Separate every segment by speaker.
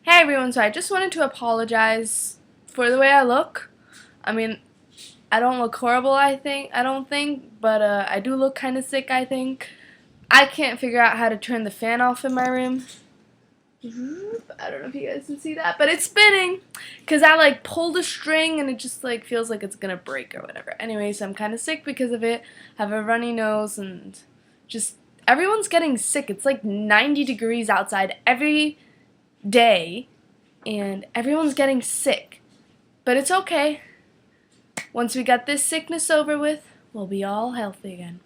Speaker 1: Hey everyone, so I just wanted to apologize for the way I look. I mean, I don't look horrible, I don't think, but I do look kind of sick, I think. I can't figure out how to turn the fan off in my room. I don't know if you guys can see that, but it's spinning because I like pulled a string and it just like feels like it's gonna break or whatever. Anyways, I'm kind of sick because of it. I have a runny nose and just everyone's getting sick. It's like 90 degrees outside every day and everyone's getting sick. But it's okay. Once we get this sickness over with, we'll be all healthy again.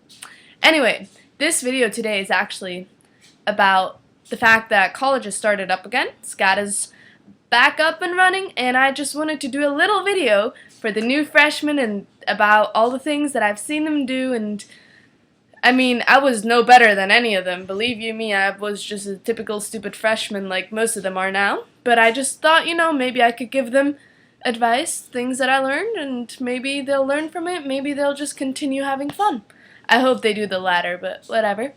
Speaker 1: Anyway, this video today is actually about the fact that college has started up again. SCADdies is back up and running, and I just wanted to do a little video for the new freshmen and about all the things that I've seen them do. And I mean, I was no better than any of them. Believe you me, I was just a typical stupid freshman like most of them are now. But I just thought, maybe I could give them advice, things that I learned, and maybe they'll learn from it. Maybe they'll just continue having fun. I hope they do the latter, but whatever.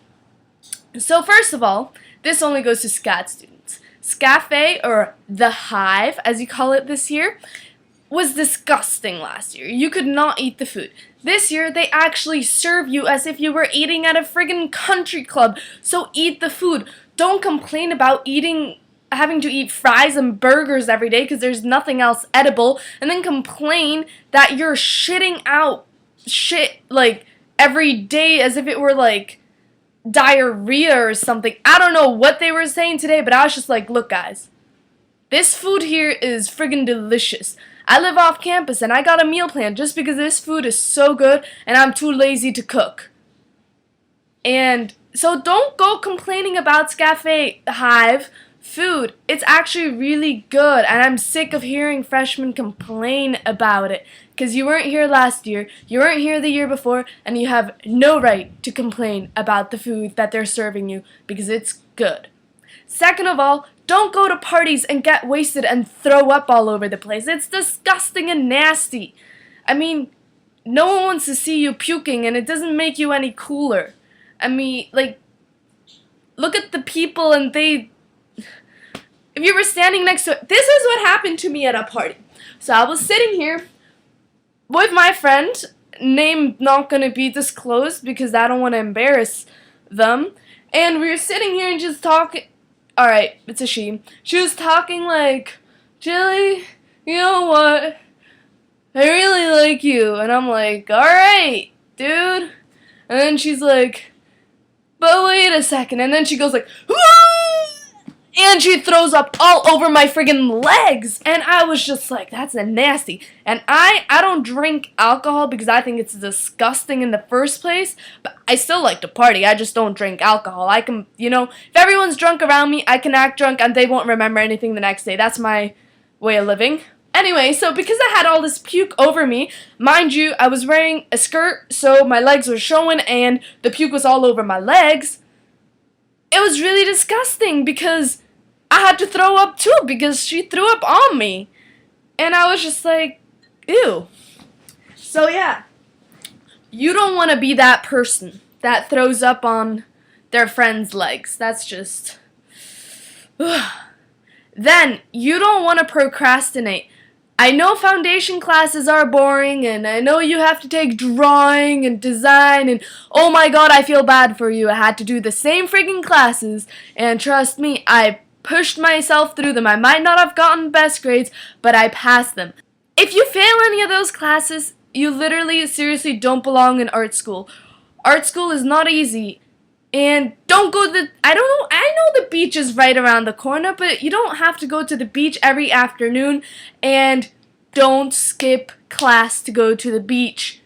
Speaker 1: So first of all, this only goes to SCAD students. SCAFE, or the Hive, as you call it this year, was disgusting last year. You could not eat the food. This year, they actually serve you as if you were eating at a friggin' country club. So eat the food. Don't complain about having to eat fries and burgers every day because there's nothing else edible, and then complain that you're shitting out shit like every day as if it were like diarrhea or something. I don't know what they were saying today, but I was just like, look guys, this food here is friggin' delicious. I live off campus and I got a meal plan just because this food is so good and I'm too lazy to cook. And so don't go complaining about SCAFE Hive food. It's actually really good, and I'm sick of hearing freshmen complain about it because you weren't here last year, you weren't here the year before, and you have no right to complain about the food that they're serving you because it's good. Second of all, don't go to parties and get wasted and throw up all over the place. It's disgusting and nasty. I mean, no one wants to see you puking, and it doesn't make you any cooler. I mean, like, look at the people, and if you were standing next to it, this is what happened to me at a party. So I was sitting here with my friend, name not gonna be disclosed because I don't want to embarrass them, and we were sitting here and just talking. Alright, it's a she. She was talking like, Chili, you know what? I really like you. And I'm like, alright, dude. And then she's like, but wait a second. And then she goes like, whoa! And she throws up all over my friggin' legs. And I was just like, that's nasty. And I don't drink alcohol because I think it's disgusting in the first place. But I still like to party. I just don't drink alcohol. I can, if everyone's drunk around me, I can act drunk and they won't remember anything the next day. That's my way of living. Anyway, so because I had all this puke over me, mind you, I was wearing a skirt, so my legs were showing and the puke was all over my legs. It was really disgusting because I had to throw up too because she threw up on me. And I was just like, ew. So yeah, you don't want to be that person that throws up on their friend's legs. That's just... Then, you don't want to procrastinate. I know foundation classes are boring, and I know you have to take drawing and design, and oh my god, I feel bad for you. I had to do the same friggin' classes, and trust me, I pushed myself through them. I might not have gotten best grades, but I passed them. If you fail any of those classes, you literally, seriously don't belong in art school. Art school is not easy. And don't go to I know the beach is right around the corner, but you don't have to go to the beach every afternoon, and don't skip class to go to the beach.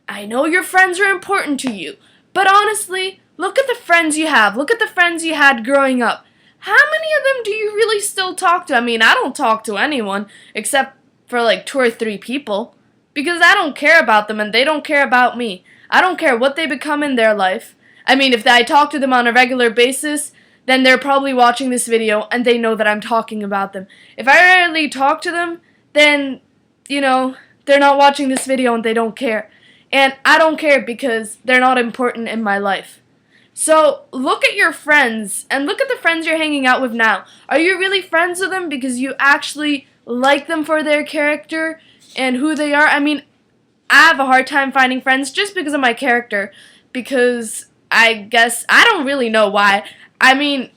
Speaker 1: I know your friends are important to you, but honestly, look at the friends you have. Look at the friends you had growing up. How many of them do you really still talk to? I mean, I don't talk to anyone except for like 2 or 3 people because I don't care about them and they don't care about me. I don't care what they become in their life. I mean, if I talk to them on a regular basis, then they're probably watching this video and they know that I'm talking about them. If I rarely talk to them, then, they're not watching this video and they don't care. And I don't care because they're not important in my life. So look at your friends and look at the friends you're hanging out with now. Are you really friends with them because you actually like them for their character and who they are? I mean, I have a hard time finding friends just because of my character, because I guess I don't really know why. I mean,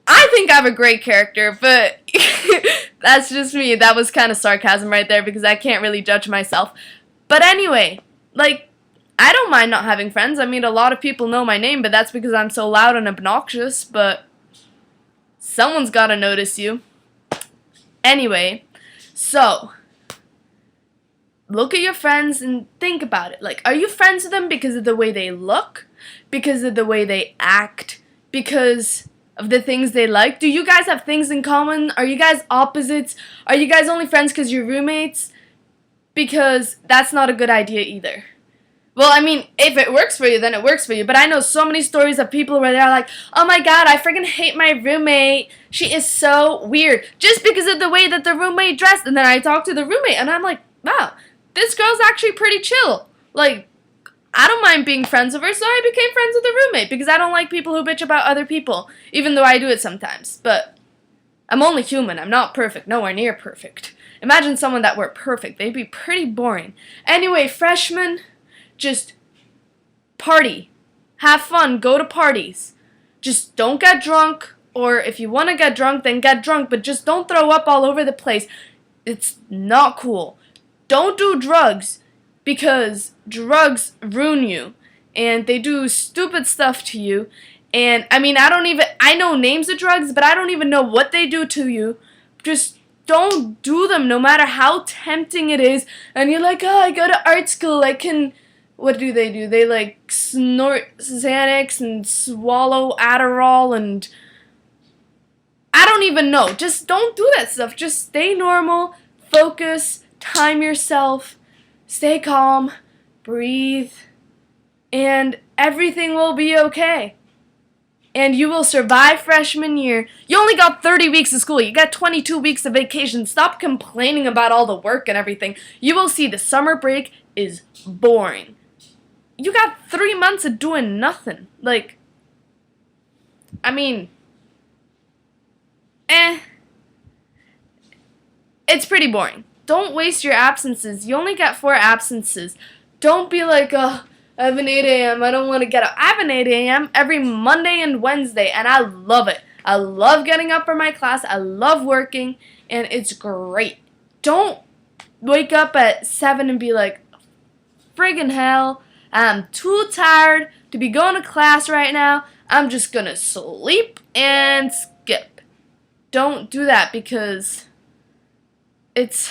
Speaker 1: I think I have a great character, but that's just me. That was kind of sarcasm right there because I can't really judge myself. But anyway, like, I don't mind not having friends. I mean, a lot of people know my name, but that's because I'm so loud and obnoxious, but someone's gotta notice you. Anyway, so look at your friends and think about it. Like, are you friends with them because of the way they look? Because of the way they act? Because of the things they like? Do you guys have things in common? Are you guys opposites? Are you guys only friends because you're roommates? Because that's not a good idea either. Well, I mean, if it works for you, then it works for you. But I know so many stories of people where they're like, oh my god, I freaking hate my roommate. She is so weird. Just because of the way that the roommate dressed. And then I talk to the roommate and I'm like, wow, this girl's actually pretty chill. Like, I don't mind being friends with her, so I became friends with the roommate. Because I don't like people who bitch about other people. Even though I do it sometimes. But I'm only human. I'm not perfect. Nowhere near perfect. Imagine someone that were perfect. They'd be pretty boring. Anyway, freshmen, just party. Have fun. Go to parties. Just don't get drunk. Or if you want to get drunk, then get drunk. But just don't throw up all over the place. It's not cool. Don't do drugs. Because drugs ruin you. And they do stupid stuff to you. And, I mean, I know names of drugs, but I don't even know what they do to you. Just don't do them, no matter how tempting it is. And you're like, oh, I go to art school, I can... What do? They, like, snort Xanax and swallow Adderall and... I don't even know. Just don't do that stuff. Just stay normal, focus, time yourself, stay calm, breathe, and everything will be okay. And you will survive freshman year. You only got 30 weeks of school. You got 22 weeks of vacation. Stop complaining about all the work and everything. You will see the summer break is boring. You got 3 months of doing nothing. Like, I mean, it's pretty boring. Don't waste your absences. You only got 4 absences. Don't be like, oh, I have an 8 a.m. I don't want to get up. I have an 8 a.m. every Monday and Wednesday, and I love it. I love getting up for my class. I love working, and it's great. Don't wake up at 7 and be like, friggin' hell, I'm too tired to be going to class right now. I'm just going to sleep and skip. Don't do that because it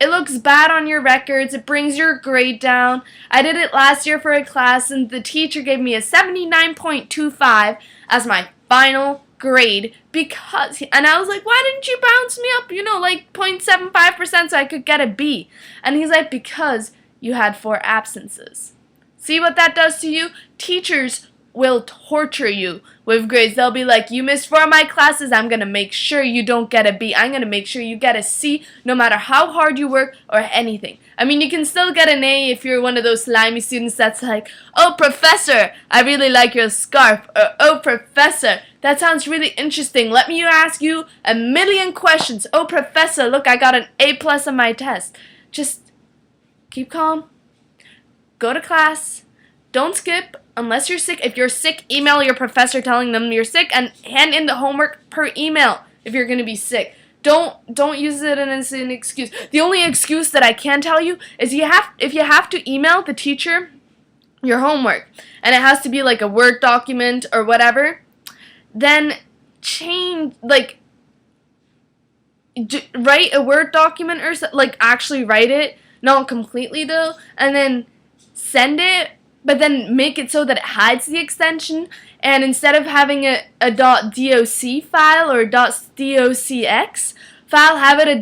Speaker 1: looks bad on your records. It brings your grade down. I did it last year for a class, and the teacher gave me a 79.25 as my final grade because, and I was like, why didn't you bounce me up, like 0.75% so I could get a B? And he's like, because you had 4 absences. See what that does to you? Teachers will torture you with grades. They'll be like, you missed 4 of my classes, I'm going to make sure you don't get a B. I'm going to make sure you get a C no matter how hard you work or anything. I mean, you can still get an A if you're one of those slimy students that's like, oh, professor, I really like your scarf. Or, oh, professor, that sounds really interesting. Let me ask you a million questions. Oh, professor, look, I got an A+ on my test. Just keep calm. Go to class. Don't skip unless you're sick. If you're sick, email your professor telling them you're sick and hand in the homework per email if you're going to be sick. Don't use it as an excuse. The only excuse that I can tell you is if you have to email the teacher your homework and it has to be like a Word document or whatever, then write a Word document or actually write it, not completely though, and then send it. But then make it so that it hides the extension, and instead of having a .doc file or .docx file, have it a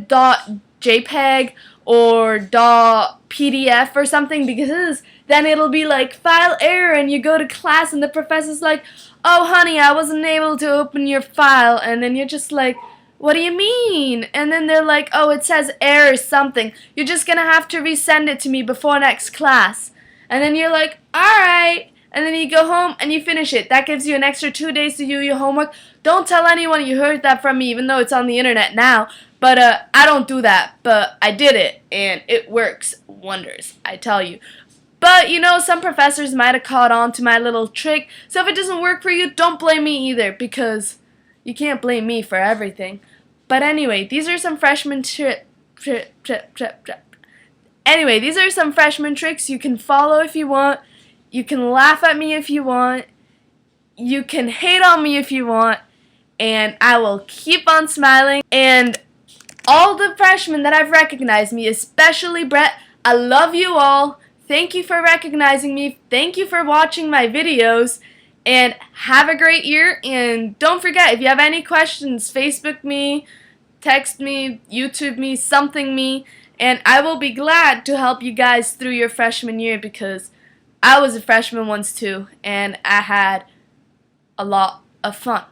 Speaker 1: .jpeg or .pdf or something, because then it'll be like file error and you go to class and the professor's like, oh honey, I wasn't able to open your file, and then you're just like, what do you mean? And then they're like, oh, it says error something. You're just gonna have to resend it to me before next class. And then you're like, alright. and then you go home and you finish it. That gives you an extra 2 days to do your homework. Don't tell anyone you heard that from me, even though it's on the internet now. But I don't do that. But I did it, and it works wonders, I tell you. But, you know, some professors might have caught on to my little trick. So if it doesn't work for you, don't blame me either, because you can't blame me for everything. But anyway, these are some freshman Anyway, these are some freshman tricks you can follow if you want. You can laugh at me if you want. You can hate on me if you want. And I will keep on smiling. And all the freshmen that have recognized me, especially Brett, I love you all. Thank you for recognizing me. Thank you for watching my videos. And have a great year. And don't forget, if you have any questions, Facebook me, text me, YouTube me, something me. And I will be glad to help you guys through your freshman year, because I was a freshman once too. And I had a lot of fun.